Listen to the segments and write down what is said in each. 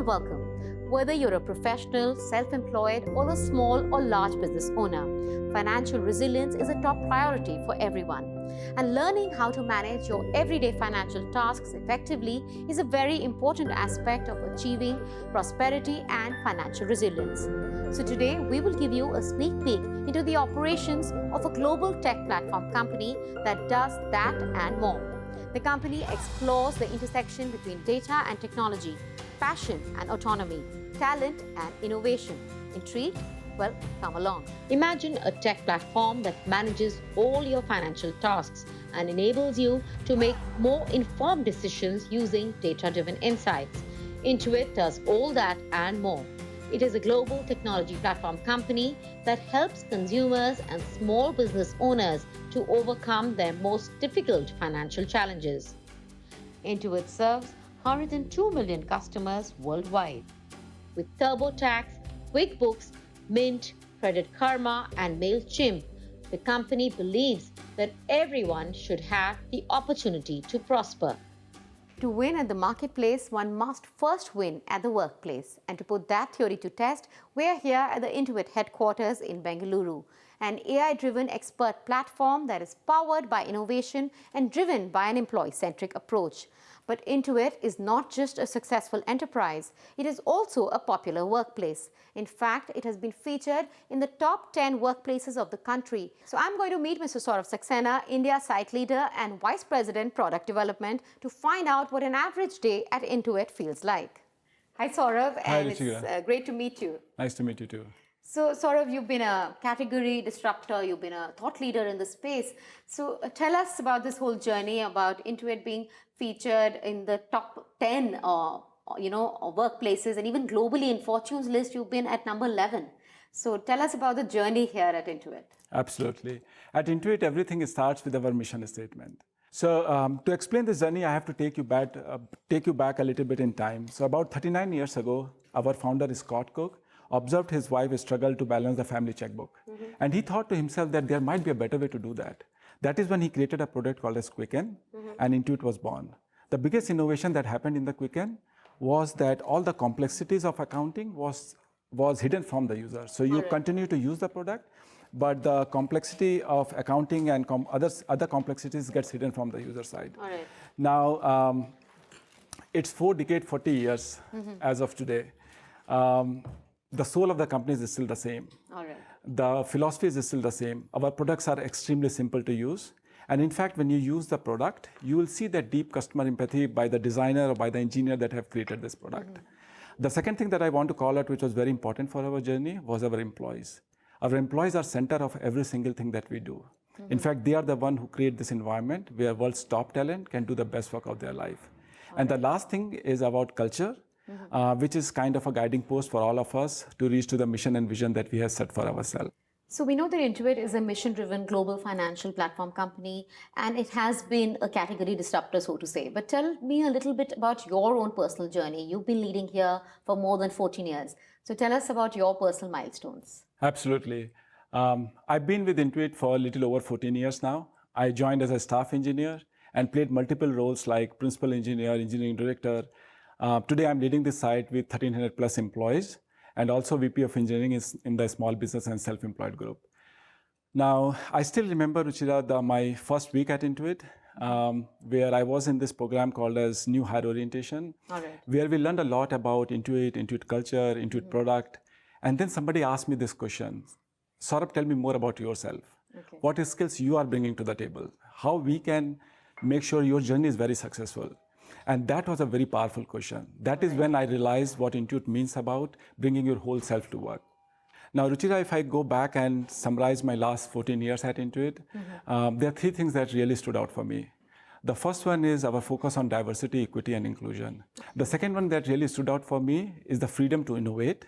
warm welcome. Whether you're a professional, self-employed, or a small or large business owner, financial resilience is a top priority for everyone. And learning how to manage your everyday financial tasks effectively is a very important aspect of achieving prosperity and financial resilience. So today, we will give you a sneak peek into the operations of a global tech platform company that does that and more. The company explores the intersection between data and technology, passion and autonomy, talent and innovation. Intrigued? Well, come along. Imagine a tech platform that manages all your financial tasks and enables you to make more informed decisions using data-driven insights. Intuit does all that and more. It is a global technology platform company that helps consumers and small business owners to overcome their most difficult financial challenges. Intuit serves 102 million customers worldwide. With TurboTax, QuickBooks, Mint, Credit Karma, and MailChimp, the company believes that everyone should have the opportunity to prosper. To win at the marketplace, one must first win at the workplace. And to put that theory to test, we are here at the Intuit headquarters in Bengaluru, an AI-driven expert platform that is powered by innovation and driven by an employee-centric approach. But Intuit is not just a successful enterprise, it is also a popular workplace. In fact, it has been featured in the top 10 workplaces of the country. So I'm going to meet Mr. Saurav Saxena, India site leader and Vice President Product Development, to find out what an average day at Intuit feels like. Hi Saurav, and it's great to meet you. Nice to meet you too. So Saurav, you've been a category disruptor, you've been a thought leader in the space. So tell us about this whole journey about Intuit being featured in the top 10 workplaces, and even globally in Fortune's list, you've been at number 11. So tell us about the journey here at Intuit. Absolutely. At Intuit, everything starts with our mission statement. So to explain this journey, I have to take you back a little bit in time. So about 39 years ago, our founder, Scott Cook, observed his wife struggle to balance the family checkbook. And he thought to himself that there might be a better way to do that. That is when he created a product called as Quicken, and Intuit was born. The biggest innovation that happened in the Quicken was that all the complexities of accounting was hidden from the user. So you continue to use the product, but the complexity of accounting and other complexities gets hidden from the user side. Now, it's 4 decades, 40 years as of today. The soul of the company is still the same. The philosophy is still the same. Our products are extremely simple to use. And in fact, when you use the product, you will see that deep customer empathy by the designer or by the engineer that have created this product. The second thing that I want to call out, which was very important for our journey, was our employees. Our employees are center of every single thing that we do. In fact, they are the one who create this environment where world's top talent can do the best work of their life. And the last thing is about culture, which is kind of a guiding post for all of us to reach to the mission and vision that we have set for ourselves. So we know that Intuit is a mission-driven global financial platform company, and it has been a category disruptor, so to say. But tell me a little bit about your own personal journey. You've been leading here for more than 14 years. So tell us about your personal milestones. Absolutely. I've been with Intuit for a little over 14 years now. I joined as a staff engineer and played multiple roles like principal engineer, engineering director. Today, I'm leading this site with 1,300 plus employees, and also VP of Engineering is in the small business and self-employed group. Now, I still remember, Ruchira, my first week at Intuit, where I was in this program called as New Hire Orientation, where we learned a lot about Intuit culture, Intuit product. And then somebody asked me this question, Saurabh, tell me more about yourself. What skills you are bringing to the table? How we can make sure your journey is very successful? And that was a very powerful question. That is when I realized what Intuit means about bringing your whole self to work. Now, Ruchira, if I go back and summarize my last 14 years at Intuit, there are 3 things that really stood out for me. The first one is our focus on diversity, equity, and inclusion. The second one that really stood out for me is the freedom to innovate,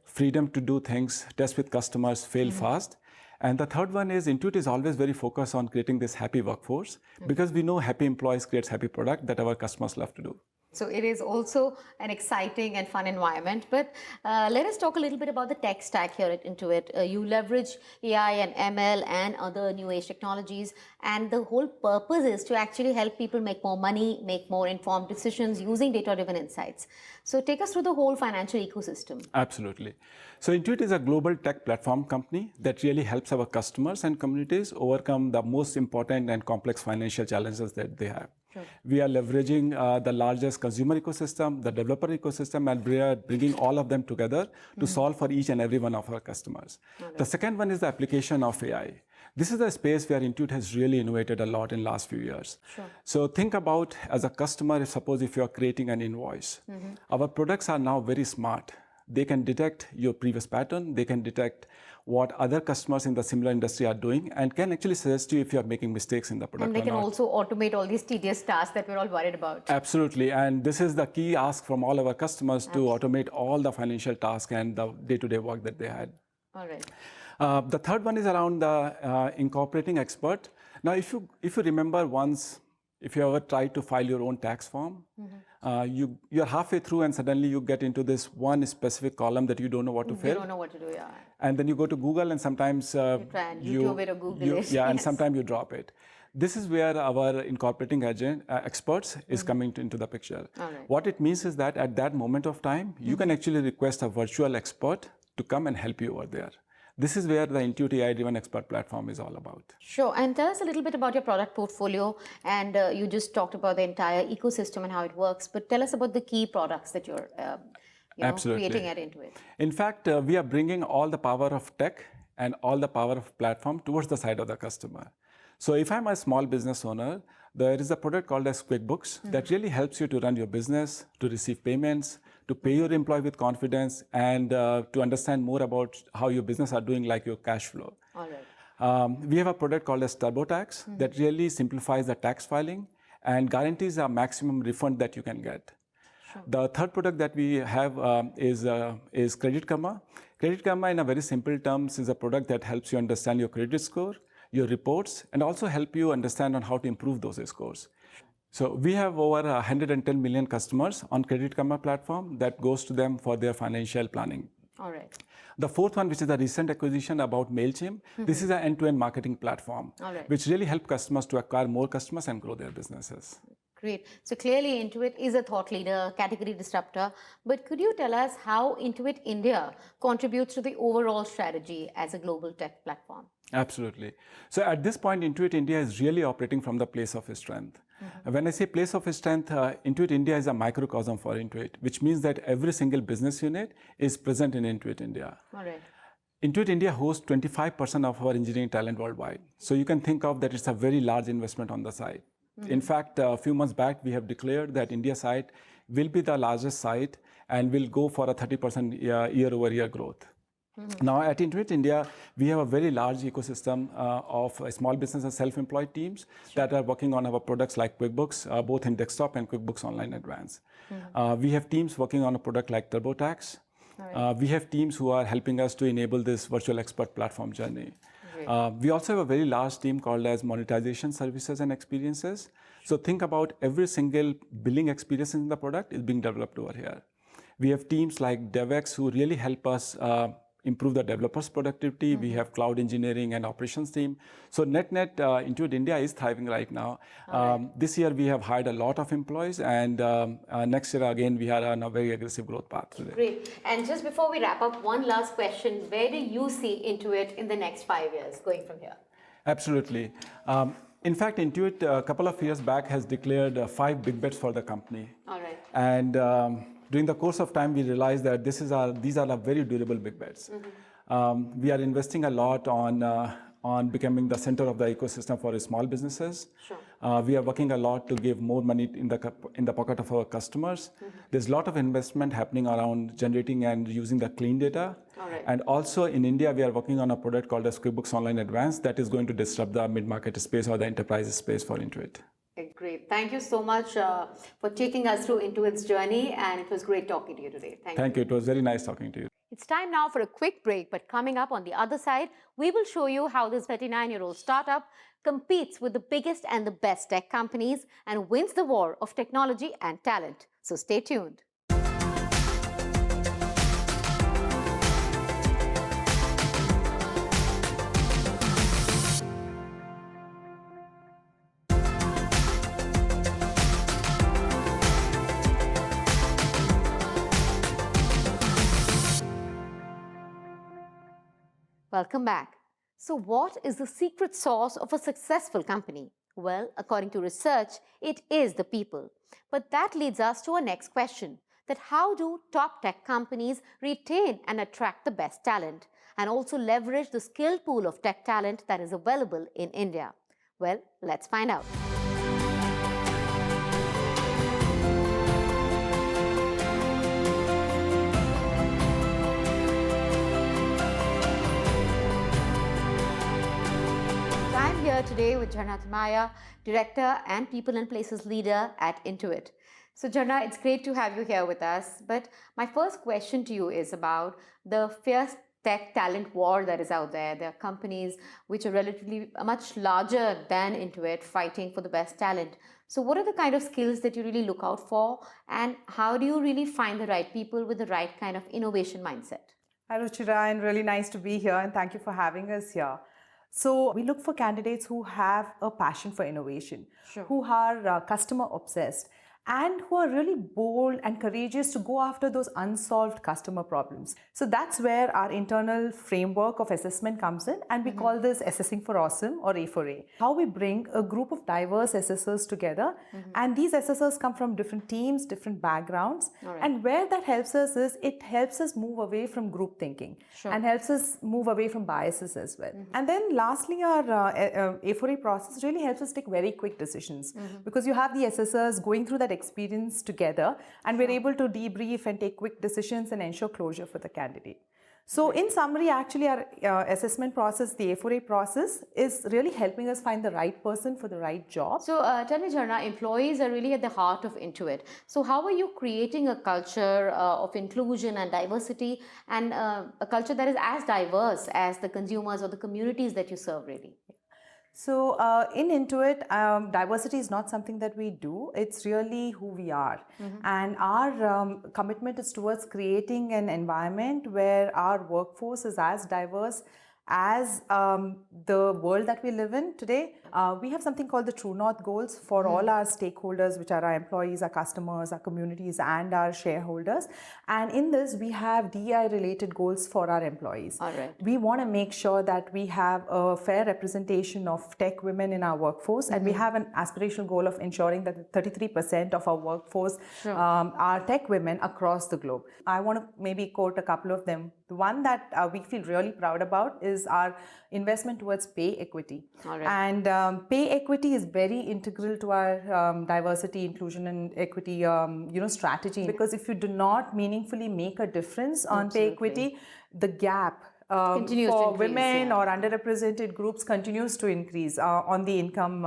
freedom to do things, test with customers, fail fast. And the third one is Intuit is always very focused on creating this happy workforce because we know happy employees creates happy product that our customers love to do. So it is also an exciting and fun environment. But let us talk a little bit about the tech stack here at Intuit. You leverage AI and ML and other new age technologies, and the whole purpose is to actually help people make more money, make more informed decisions using data-driven insights. So take us through the whole financial ecosystem. Absolutely. So Intuit is a global tech platform company that really helps our customers and communities overcome the most important and complex financial challenges that they have. Sure. We are leveraging the largest consumer ecosystem, the developer ecosystem, and we are bringing all of them together to solve for each and every one of our customers. Okay. The second one is the application of AI. This is a space where Intuit has really innovated a lot in the last few years. Sure. So think about as a customer, suppose if you are creating an invoice, our products are now very smart. They can detect your previous pattern, they can detect what other customers in the similar industry are doing, and can actually suggest you if you are making mistakes in the product. And they can also automate all these tedious tasks that we're all worried about. Absolutely, and this is the key ask from all our customers to automate all the financial tasks and the day-to-day work that they had. All right. The third one is around the incorporating expert. Now, if you remember once, if you ever tried to file your own tax form, you're halfway through and suddenly you get into this one specific column that you don't know what to fill. You don't know what to do, yeah. And then you go to Google and sometimes You try and YouTube it or Google it. Yeah, and Yes. sometimes you drop it. This is where our incorporating experts is coming into the picture. All right. What it means is that at that moment of time, you can actually request a virtual expert to come and help you over there. This is where the Intuit AI-driven expert platform is all about. Sure. And tell us a little bit about your product portfolio. And you just talked about the entire ecosystem and how it works. But tell us about the key products that you're creating at Intuit. In fact, we are bringing all the power of tech and all the power of platform towards the side of the customer. So if I'm a small business owner, there is a product called as QuickBooks that really helps you to run your business, to receive payments, to pay your employee with confidence, and to understand more about how your business are doing, like your cash flow. All right. We have a product called as TurboTax that really simplifies the tax filing and guarantees a maximum refund that you can get. Sure. The third product that we have is Credit Karma. Credit Karma, in a very simple terms, is a product that helps you understand your credit score, your reports, and also help you understand on how to improve those scores. So we have over 110 million customers on Credit Karma platform that goes to them for their financial planning. All right. The fourth one, which is a recent acquisition about MailChimp, this is an end-to-end marketing platform, which really help customers to acquire more customers and grow their businesses. Great. So clearly Intuit is a thought leader, category disruptor. But could you tell us how Intuit India contributes to the overall strategy as a global tech platform? Absolutely. So at this point, Intuit India is really operating from the place of strength. When I say place of strength, Intuit India is a microcosm for Intuit, which means that every single business unit is present in Intuit India. All right. Intuit India hosts 25% of our engineering talent worldwide. So you can think of that it's a very large investment on the side. In fact, a few months back, we have declared that India site will be the largest site and will go for a 30% year-over-year growth. Now, at Intuit India, we have a very large ecosystem of small business and self-employed teams that are working on our products like QuickBooks, both in desktop and QuickBooks Online Advanced. We have teams working on a product like TurboTax. We have teams who are helping us to enable this virtual expert platform journey. We also have a very large team called as monetization services and experiences. So think about every single billing experience in the product is being developed over here. We have teams like DevX who really help us improve the developers' productivity. We have cloud engineering and operations team. So net-net, Intuit India is thriving right now. This year, we have hired a lot of employees, and next year, again, we are on a very aggressive growth path today. Great. And just before we wrap up, one last question. Where do you see Intuit in the next 5 years going from here? Absolutely. In fact, Intuit, a couple of years back, has declared 5 big bets for the company. All right. And during the course of time, we realized that these are very durable big bets. We are investing a lot on becoming the center of the ecosystem for small businesses. Sure. We are working a lot to give more money in the pocket of our customers. There's a lot of investment happening around generating and using the clean data. Right. And also in India, we are working on a product called as QuickBooks Online Advanced that is going to disrupt the mid-market space or the enterprise space for Intuit. Great. Thank you so much for taking us through Intuit's journey, and it was great talking to you today. Thank you. It was very nice talking to you. It's time now for a quick break, but coming up on the other side, we will show you how this 39-year-old startup competes with the biggest and the best tech companies and wins the war of technology and talent. So stay tuned. Welcome back. So what is the secret sauce of a successful company? Well, according to research, it is the people. But that leads us to our next question, that how do top tech companies retain and attract the best talent and also leverage the skill pool of tech talent that is available in India? Well, let's find out. I'm here today with Jharna Timaya, Director and People and Places Leader at Intuit. So Jharna, it's great to have you here with us. But my first question to you is about the fierce tech talent war that is out there. There are companies which are relatively much larger than Intuit fighting for the best talent. So what are the kind of skills that you really look out for, and how do you really find the right people with the right kind of innovation mindset? Hi Ruchira, and really nice to be here, and thank you for having us here. So we look for candidates who have a passion for innovation, Sure. who are customer obsessed, and who are really bold and courageous to go after those unsolved customer problems. So that's where our internal framework of assessment comes in, and we call this Assessing for Awesome, or A4A. How we bring a group of diverse assessors together, and these assessors come from different teams, different backgrounds, and where that helps us is it helps us move away from group thinking and helps us move away from biases as well. And then lastly, our A4A process really helps us take very quick decisions because you have the assessors going through that experience together, and we're able to debrief and take quick decisions and ensure closure for the candidate. So in summary, actually our assessment process, the A4A process, is really helping us find the right person for the right job. So tell me, Jharna, employees are really at the heart of Intuit. So how are you creating a culture of inclusion and diversity, and a culture that is as diverse as the consumers or the communities that you serve, really? So in Intuit, diversity is not something that we do. It's really who we are. And our commitment is towards creating an environment where our workforce is as diverse as the world that we live in today. We have something called the True North goals for all our stakeholders, which are our employees, our customers, our communities, and our shareholders. And in this, we have DEI related goals for our employees. All right. We want to make sure that we have a fair representation of tech women in our workforce, and we have an aspirational goal of ensuring that 33% of our workforce are tech women across the globe. I want to maybe quote a couple of them. The one that we feel really proud about is our investment towards pay equity. All right. And pay equity is very integral to our diversity, inclusion, and equity strategy. Because if you do not meaningfully make a difference on pay equity, the gap for women or underrepresented groups continues to increase on the income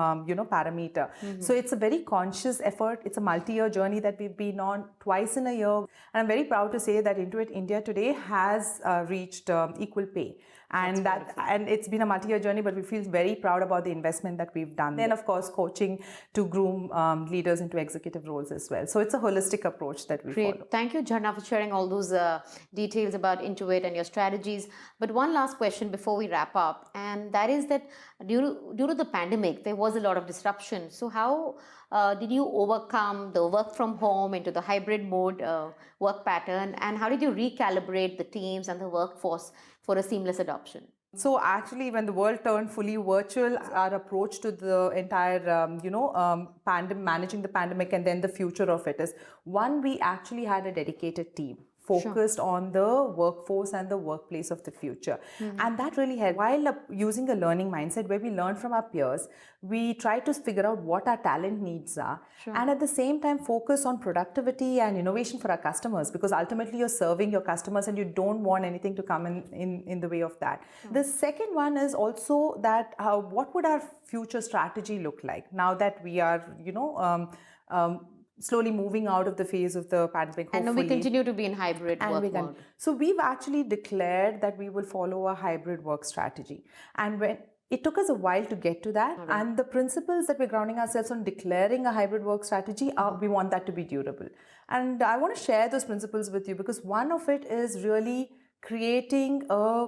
parameter. So it's a very conscious effort. It's a multi-year journey that we've been on twice in a year. And I'm very proud to say that Intuit India today has reached equal pay. And it's been a multi-year journey, but we feel very proud about the investment that we've done. Then, of course, coaching to groom leaders into executive roles as well. So it's a holistic approach that we follow. Thank you, Jharna, for sharing all those details about Intuit and your strategies. But one last question before we wrap up, and that is that due to the pandemic, there was a lot of disruption. So how did you overcome the work from home into the hybrid mode work pattern, and how did you recalibrate the teams and the workforce for a seamless adoption? So actually, when the world turned fully virtual, our approach to the entire, managing the pandemic and then the future of it is, one, we actually had a dedicated team focused on the workforce and the workplace of the future. And that really helped. While using a learning mindset where we learn from our peers, we try to figure out what our talent needs are. And at the same time, focus on productivity and innovation for our customers, because ultimately you're serving your customers and you don't want anything to come in the way of that. The second one is also that what would our future strategy look like now that we are, slowly moving out of the phase of the pandemic, hopefully. And we continue to be in hybrid work mode. So we've actually declared that we will follow a hybrid work strategy. And when it took us a while to get to that. Right. And the principles that we're grounding ourselves on declaring a hybrid work strategy, we want that to be durable. And I want to share those principles with you because one of it is really creating a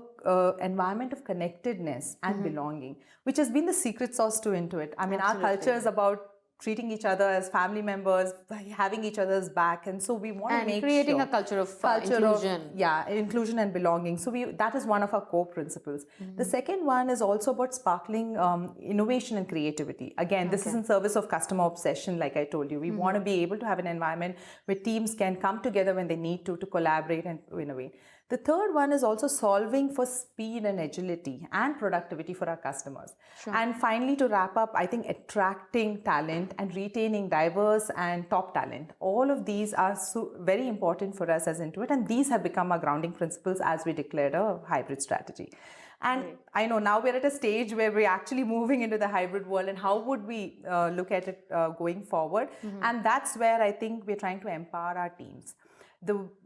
environment of connectedness and belonging, which has been the secret sauce to Intuit. I mean, Absolutely. Our culture is about treating each other as family members, having each other's back, and so we want to make creating a culture of inclusion. Inclusion and belonging. So that is one of our core principles. The second one is also about sparkling innovation and creativity. Again, this is in service of customer obsession, like I told you. We want to be able to have an environment where teams can come together when they need to collaborate and to innovate. The third one is also solving for speed and agility and productivity for our customers. Sure. And finally, to wrap up, I think attracting talent and retaining diverse and top talent. All of these are very important for us as Intuit, and these have become our grounding principles as we declared a hybrid strategy. And I know now we're at a stage where we're actually moving into the hybrid world, and how would we look at it going forward? And that's where I think we're trying to empower our teams.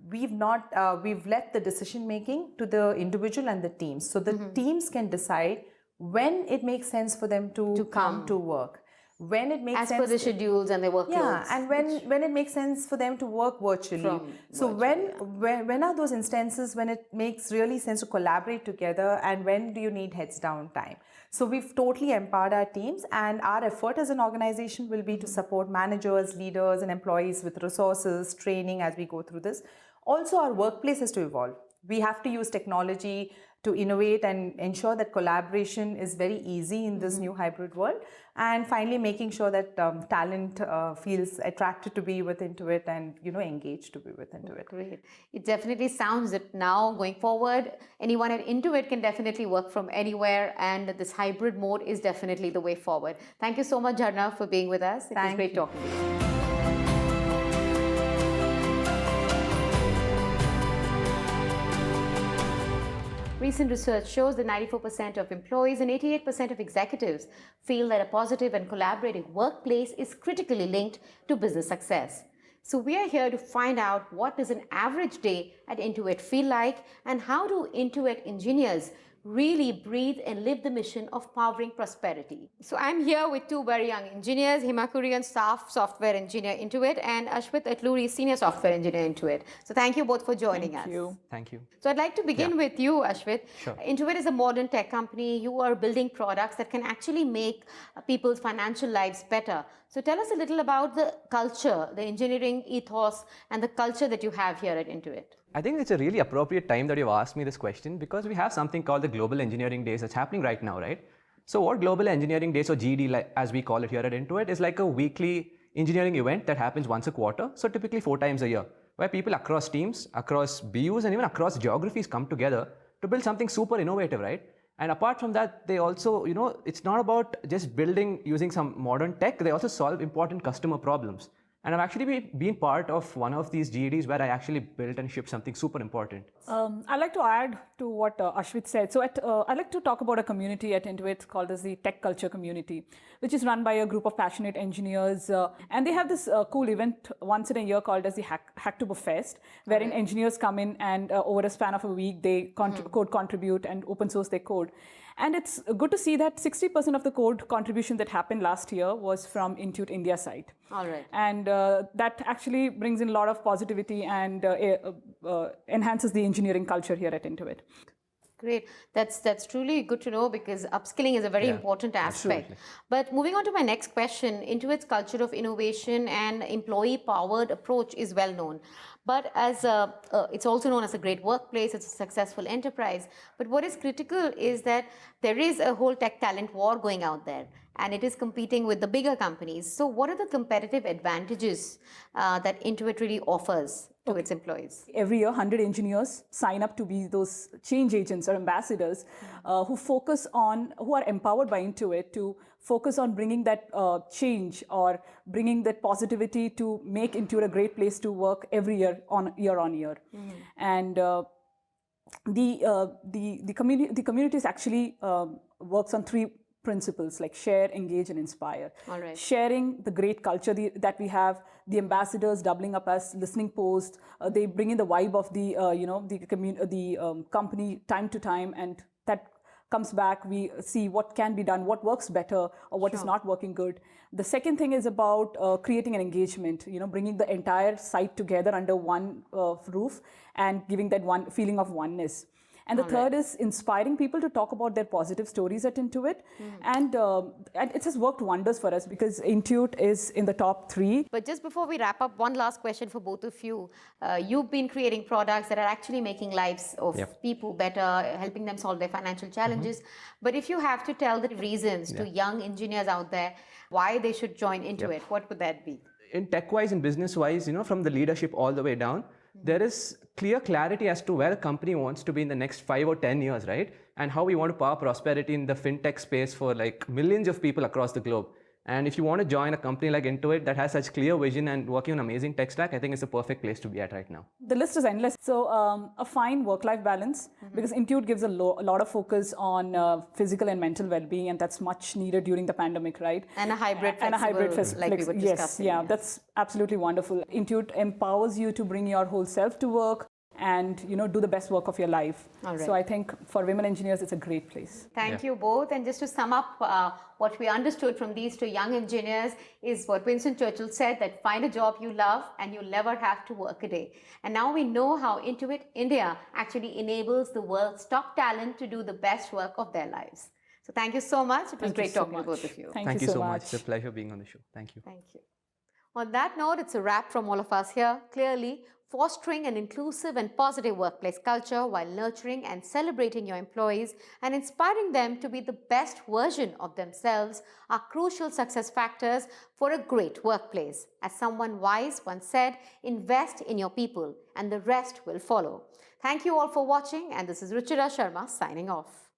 We've left the decision making to the individual and the teams. So the teams can decide when it makes sense for them to come to work. When it makes sense as per the schedules and their workloads. Yeah, and when it makes sense for them to work virtually. When are those instances when it makes really sense to collaborate together, and when do you need heads down time? So we've totally empowered our teams, and our effort as an organization will be to support managers, leaders, and employees with resources, training as we go through this. Also, our workplace has to evolve. We have to use technology to innovate and ensure that collaboration is very easy in this new hybrid world. And finally, making sure that talent feels attracted to be with Intuit and engaged to be with Intuit. Great. It definitely sounds that now going forward, anyone at Intuit can definitely work from anywhere, and this hybrid mode is definitely the way forward. Thank you so much, Jharna, for being with us. It was great talking to you. Recent research shows that 94% of employees and 88% of executives feel that a positive and collaborative workplace is critically linked to business success. So we are here to find out what does an average day at Intuit feel like, and how do Intuit engineers really breathe and live the mission of powering prosperity. So I'm here with two very young engineers, Hima Kurian, staff software engineer Intuit, and Ashwit Atluri, senior software engineer Intuit. So thank you both for joining us. Thank you. So I'd like to begin with you, Ashwit. Sure. Intuit is a modern tech company. You are building products that can actually make people's financial lives better. So tell us a little about the culture, the engineering ethos, and the culture that you have here at Intuit. I think it's a really appropriate time that you've asked me this question, because we have something called the Global Engineering Days that's happening right now, right? So what Global Engineering Days, or GED as we call it here at Intuit, is like a weekly engineering event that happens once a quarter, so typically 4 times a year, where people across teams, across BUs, and even across geographies come together to build something super innovative, right? And apart from that, they also, it's not about just building using some modern tech, they also solve important customer problems. And I've actually been part of one of these GEDs where I actually built and shipped something super important. I'd like to add to what Ashwit said. So I'd like to talk about a community at Intuit called as the Tech Culture Community, which is run by a group of passionate engineers. And they have this cool event once in a year called as the Hacktober Fest, wherein engineers come in and over a span of a week, they code contribute and open source their code. And it's good to see that 60% of the code contribution that happened last year was from Intuit India site. All right. And that actually brings in a lot of positivity and enhances the engineering culture here at Intuit. Great. That's truly good to know, because upskilling is a very important aspect. Absolutely. But moving on to my next question, Intuit's culture of innovation and employee-powered approach is well known. But as it's also known as a great workplace, it's a successful enterprise. But what is critical is that there is a whole tech talent war going out there, and it is competing with the bigger companies. So what are the competitive advantages that Intuit really offers to its employees? Every year, 100 engineers sign up to be those change agents or ambassadors who are empowered by Intuit to focus on bringing that change or bringing that positivity to make Intuit a great place to work every year on year. And the community actually works on 3 principles like share, engage, and inspire. All right. Sharing the great culture that we have, the ambassadors doubling up as listening posts. They bring in the vibe of the company time to time, and that comes back. We see what can be done, what works better, or what is not working good. The second thing is about creating an engagement. Bringing the entire site together under one roof and giving that one feeling of oneness. And the third is inspiring people to talk about their positive stories at Intuit. And it has worked wonders for us because Intuit is in the top 3. But just before we wrap up, one last question for both of you. You've been creating products that are actually making lives of people better, helping them solve their financial challenges. But if you have to tell the reasons to young engineers out there why they should join Intuit, what would that be? In tech-wise and business-wise, from the leadership all the way down, there is clear clarity as to where a company wants to be in the next 5 or 10 years, right? And how we want to power prosperity in the fintech space for like millions of people across the globe. And if you want to join a company like Intuit that has such clear vision and working on amazing tech stack, I think it's a perfect place to be at right now. The list is endless. So a fine work-life balance, because Intuit gives a lot of focus on physical and mental well-being, and that's much needed during the pandemic, right? And a hybrid like we were discussing. Yes, that's absolutely wonderful. Intuit empowers you to bring your whole self to work and do the best work of your life. So I think for women engineers, it's a great place. Thank you both. And just to sum up, what we understood from these 2 young engineers is what Winston Churchill said, that find a job you love and you'll never have to work a day. And now we know how Intuit India actually enables the world's top talent to do the best work of their lives. So thank you so much. It was great talking to both of you. Thank you so much. It's a pleasure being on the show. Thank you. Thank you. On that note, it's a wrap from all of us here. Clearly, fostering an inclusive and positive workplace culture while nurturing and celebrating your employees and inspiring them to be the best version of themselves are crucial success factors for a great workplace. As someone wise once said, invest in your people and the rest will follow. Thank you all for watching, and this is Ruchira Sharma signing off.